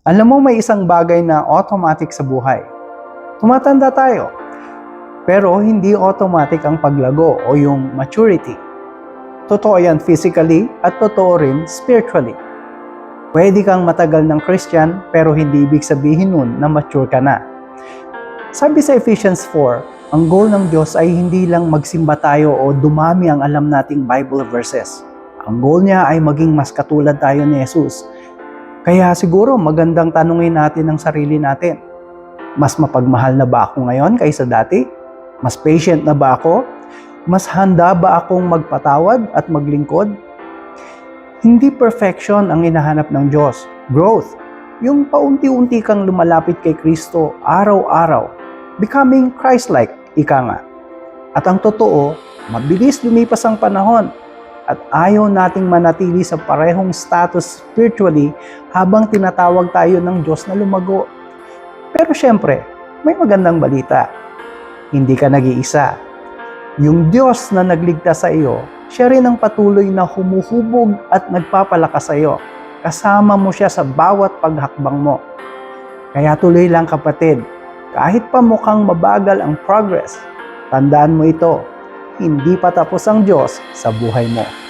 Alam mo, may isang bagay na automatic sa buhay. Tumatanda tayo, pero hindi automatic ang paglago o yung maturity. Totoo yan physically at totoo rin spiritually. Pwede kang matagal ng Christian pero hindi ibig sabihin nun na mature ka na. Sabi sa Ephesians 4, ang goal ng Diyos ay hindi lang magsimba tayo o dumami ang alam nating Bible verses. Ang goal niya ay maging mas katulad tayo ni Jesus. Kaya siguro magandang tanungin natin ang sarili natin. Mas mapagmahal na ba ako ngayon kaysa dati? Mas patient na ba ako? Mas handa ba akong magpatawad at maglingkod? Hindi perfection ang hinahanap ng Diyos. Growth. Yung paunti-unti kang lumalapit kay Kristo araw-araw. Becoming Christ-like, ika nga. At ang totoo, mabilis lumipas ang panahon at ayaw nating manatili sa parehong status spiritually habang tinatawag tayo ng Diyos na lumago. Pero syempre, may magandang balita. Hindi ka nag-iisa. Yung Diyos na nagligtas sa iyo, siya rin ang patuloy na humuhubog at nagpapalakas sa iyo. Kasama mo siya sa bawat paghakbang mo. Kaya tuloy lang kapatid, kahit pa mukhang mabagal ang progress, tandaan mo ito, hindi pa tapos ang Diyos sa buhay mo.